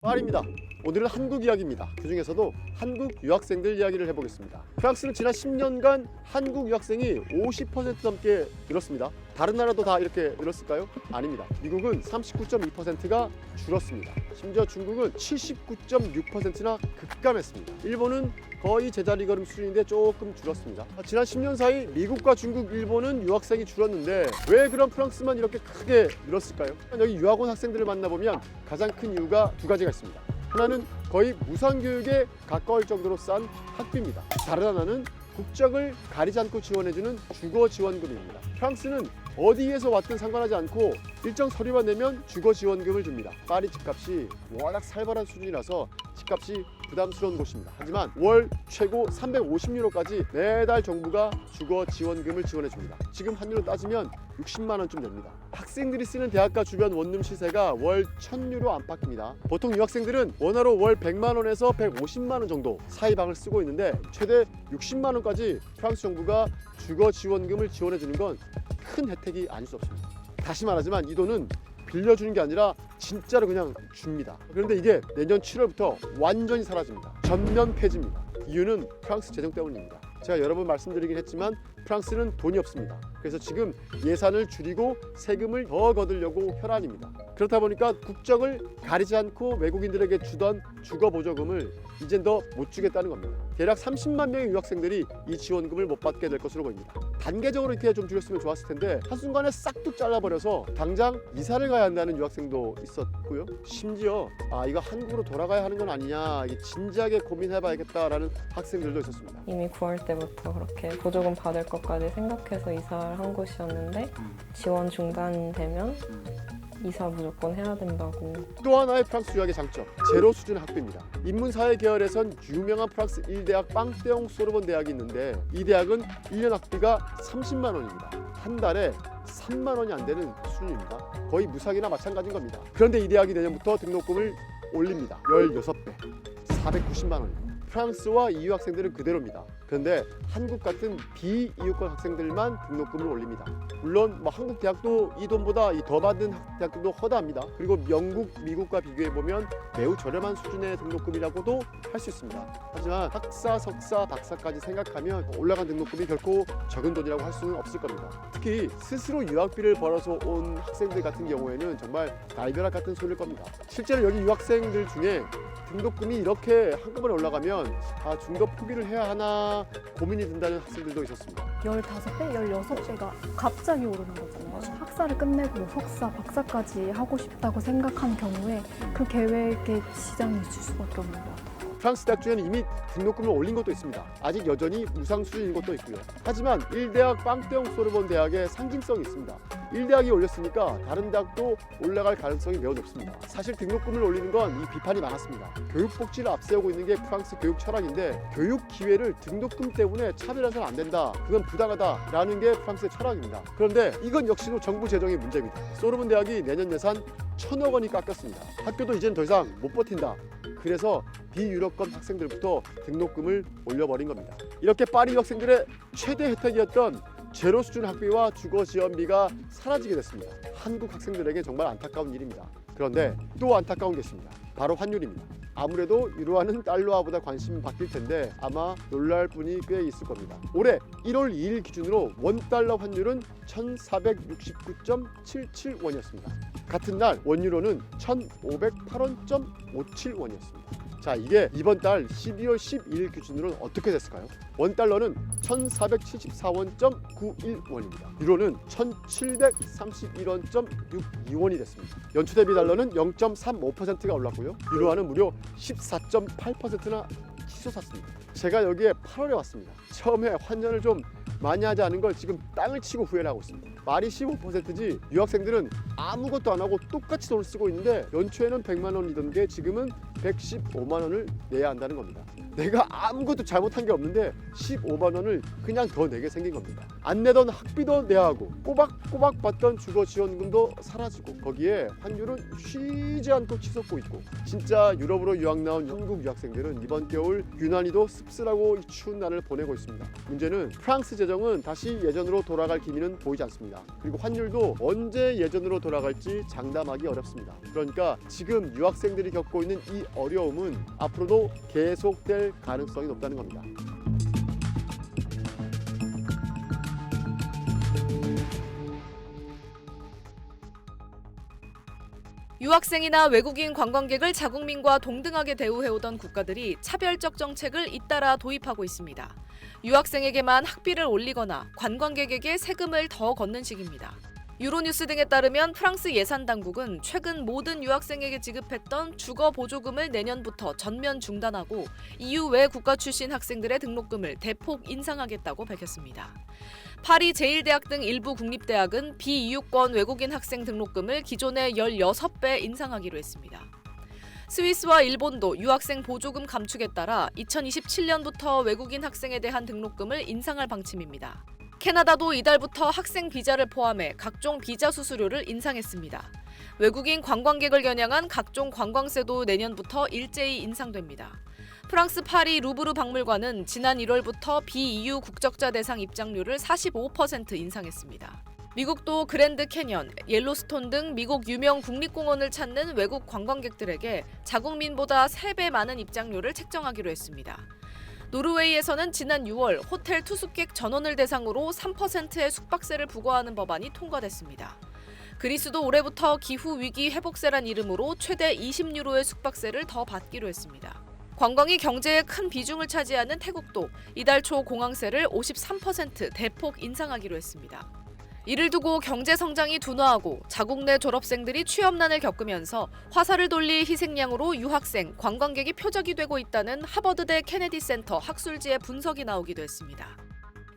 파리입니다. 오늘은 한국 이야기입니다. 그 중에서도 한국 유학생들 이야기를 해보겠습니다. 프랑스는 지난 10년간 한국 유학생이 50% 넘게 늘었습니다. 다른 나라도 다 이렇게 늘었을까요? 아닙니다. 미국은 39.2%가 줄었습니다. 심지어 중국은 79.6%나 급감했습니다. 일본은 거의 제자리 걸음 수준인데 조금 줄었습니다. 지난 10년 사이 미국과 중국, 일본은 유학생이 줄었는데 왜 그럼 프랑스만 이렇게 크게 늘었을까요? 여기 유학원 학생들을 만나보면 가장 큰 이유가 두 가지가 있습니다. 하나는 거의 무상교육에 가까울 정도로 싼 학비입니다. 다른 하나는 국적을 가리지 않고 지원해주는 주거 지원금입니다. 프랑스는 어디에서 왔든 상관하지 않고 일정 서류만 내면 주거 지원금을 줍니다. 파리 집값이 워낙 살벌한 수준이라서 집값이 부담스러운 곳입니다. 하지만 월 최고 350유로까지 매달 정부가 주거 지원금을 지원해줍니다. 지금 환율로 따지면 60만 원쯤 됩니다. 학생들이 쓰는 대학가 주변 원룸 시세가 월 1000유로 안팎입니다. 보통 유학생들은 원화로 월 100만 원에서 150만 원 정도 사이 방을 쓰고 있는데 최대 60만 원까지 프랑스 정부가 주거 지원금을 지원해주는 건 큰 혜택이 아닐 수 없습니다. 다시 말하지만 이 돈은 빌려주는 게 아니라 진짜로 그냥 줍니다. 그런데 이게 내년 7월부터 완전히 사라집니다. 전면 폐지입니다. 이유는 프랑스 재정 때문입니다. 제가 여러 번 말씀드리긴 했지만 프랑스는 돈이 없습니다. 그래서 지금 예산을 줄이고 세금을 더 거두려고 혈안입니다. 그렇다 보니까 국적을 가리지 않고 외국인들에게 주던 주거보조금을 이젠 더 못 주겠다는 겁니다. 대략 30만 명의 유학생들이 이 지원금을 못 받게 될 것으로 보입니다. 단계적으로 이렇게 좀 줄였으면 좋았을 텐데 한순간에 싹둑 잘라버려서 당장 이사를 가야 한다는 유학생도 있었고요. 심지어 이거 한국으로 돌아가야 하는 건 아니냐, 이게 진지하게 고민해봐야겠다라는 학생들도 있었습니다. 이미 9월 때부터 그렇게 보조금 받을 것까지 생각해서 이사를 한 곳이었는데 지원 중단되면 이사 무조건 해야 된다고. 또 하나의 프랑스 유학의 장점, 제로 수준 학비입니다. 인문사회 계열에선 유명한 프랑스 1대학 빵떼옹 소르본 대학이 있는데 이 대학은 1년 학비가 30만 원입니다. 한 달에 3만 원이 안 되는 수준입니다. 거의 무상이나 마찬가지인 겁니다. 그런데 이 대학이 내년부터 등록금을 올립니다. 16배, 490만 원입니다. 프랑스와 EU 학생들은 그대로입니다. 그런데 한국 같은 비이유권 학생들만 등록금을 올립니다. 물론 한국 대학도 이 돈보다 더 받는 대학들도 허다합니다. 그리고 영국, 미국과 비교해보면 매우 저렴한 수준의 등록금이라고도 할 수 있습니다. 하지만 학사, 석사, 박사까지 생각하면 올라간 등록금이 결코 적은 돈이라고 할 수는 없을 겁니다. 특히 스스로 유학비를 벌어서 온 학생들 같은 경우에는 정말 날벼락 같은 소리일 겁니다. 실제로 여기 유학생들 중에 등록금이 이렇게 한꺼번에 올라가면 중도 포기를 해야 하나 고민이 든다는 학생들도 있었습니다. 15배, 16배가 갑자기 오르는 거잖아요. 학사를 끝내고 석사, 박사까지 하고 싶다고 생각한 경우에 그 계획에 지장이 있을 수밖에 없는 것 같아요. 프랑스 대학 중에는 이미 등록금을 올린 것도 있습니다. 아직 여전히 무상 수준인 것도 있고요. 하지만 1대학 빵떼옹 소르본 대학의 상징성이 있습니다. 1대학이 올렸으니까 다른 대학도 올라갈 가능성이 매우 높습니다. 사실 등록금을 올리는 건 이 비판이 많았습니다. 교육복지를 앞세우고 있는 게 프랑스 교육 철학인데 교육 기회를 등록금 때문에 차별해서는 안 된다, 그건 부당하다라는 게 프랑스의 철학입니다. 그런데 이건 역시도 정부 재정의 문제입니다. 소르본 대학이 내년 예산 1,000억 원이 깎였습니다. 학교도 이제는 더 이상 못 버틴다. 그래서 비유럽권 학생들부터 등록금을 올려버린 겁니다. 이렇게 파리 유학생들의 최대 혜택이었던 제로 수준 학비와 주거 지원비가 사라지게 됐습니다. 한국 학생들에게 정말 안타까운 일입니다. 그런데 또 안타까운 게 있습니다. 바로 환율입니다. 아무래도 유로화는 달러화보다 관심이 바뀔 텐데 아마 놀랄 분이 꽤 있을 겁니다. 올해 1월 2일 기준으로 원달러 환율은 1469.77원이었습니다. 같은 날 원유로는 1508원.57원이었습니다. 자, 이게 이번 달 12월 12일 기준으로는 어떻게 됐을까요? 원달러는 1474원.91원입니다. 유로는 1731원.62원이 됐습니다. 연초 대비 달러는 0.35%가 올랐고요. 유로화는 무려 14.8%나 치솟았습니다. 제가 여기에 8월에 왔습니다. 처음에 환전을 좀 많이 하지 않은 걸 지금 땅을 치고 후회를 하고 있습니다. 말이 15%지 유학생들은 아무것도 안 하고 똑같이 돈을 쓰고 있는데 연초에는 100만 원이던 게 지금은 115만 원을 내야 한다는 겁니다. 내가 아무것도 잘못한 게 없는데 15만 원을 그냥 더 내게 생긴 겁니다. 안 내던 학비도 내야 하고 꼬박꼬박 받던 주거 지원금도 사라지고 거기에 환율은 쉬지 않고 치솟고 있고 진짜 유럽으로 유학 나온 한국 유학생들은 이번 겨울 유난히도 씁쓸하고 추운 날을 보내고 있습니다. 문제는 프랑스 재정은 다시 예전으로 돌아갈 기미는 보이지 않습니다. 그리고 환율도 언제 예전으로 돌아갈지 장담하기 어렵습니다. 그러니까 지금 유학생들이 겪고 있는 이 어려움은 앞으로도 계속될 가능성이 높다는 겁니다. 유학생이나 외국인 관광객을 자국민과 동등하게 대우해오던 국가들이 차별적 정책을 잇따라 도입하고 있습니다. 유학생에게만 학비를 올리거나 관광객에게 세금을 더 걷는 식입니다. 유로뉴스 등에 따르면 프랑스 예산당국은 최근 모든 유학생에게 지급했던 주거 보조금을 내년부터 전면 중단하고 EU 외 국가 출신 학생들의 등록금을 대폭 인상하겠다고 밝혔습니다. 파리 제1대학 등 일부 국립대학은 비EU권 외국인 학생 등록금을 기존의 16배 인상하기로 했습니다. 스위스와 일본도 유학생 보조금 감축에 따라 2027년부터 외국인 학생에 대한 등록금을 인상할 방침입니다. 캐나다도 이달부터 학생 비자를 포함해 각종 비자 수수료를 인상했습니다. 외국인 관광객을 겨냥한 각종 관광세도 내년부터 일제히 인상됩니다. 프랑스 파리 루브르 박물관은 지난 1월부터 비EU 국적자 대상 입장료를 45% 인상했습니다. 미국도 그랜드 캐년, 옐로스톤 등 미국 유명 국립공원을 찾는 외국 관광객들에게 자국민보다 3배 많은 입장료를 책정하기로 했습니다. 노르웨이에서는 지난 6월 호텔 투숙객 전원을 대상으로 3%의 숙박세를 부과하는 법안이 통과됐습니다. 그리스도 올해부터 기후위기 회복세란 이름으로 최대 20유로의 숙박세를 더 받기로 했습니다. 관광이 경제에 큰 비중을 차지하는 태국도 이달 초 공항세를 53% 대폭 인상하기로 했습니다. 이를 두고 경제 성장이 둔화하고 자국 내 졸업생들이 취업난을 겪으면서 화살을 돌릴 희생양으로 유학생, 관광객이 표적이 되고 있다는 하버드대 케네디 센터 학술지의 분석이 나오기도 했습니다.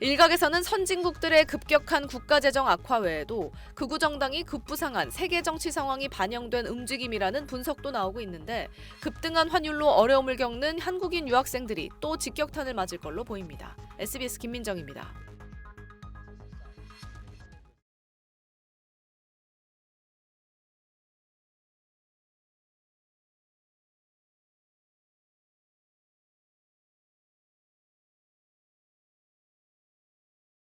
일각에서는 선진국들의 급격한 국가재정 악화 외에도 극우 정당이 급부상한 세계 정치 상황이 반영된 움직임이라는 분석도 나오고 있는데 급등한 환율로 어려움을 겪는 한국인 유학생들이 또 직격탄을 맞을 걸로 보입니다. SBS 김민정입니다.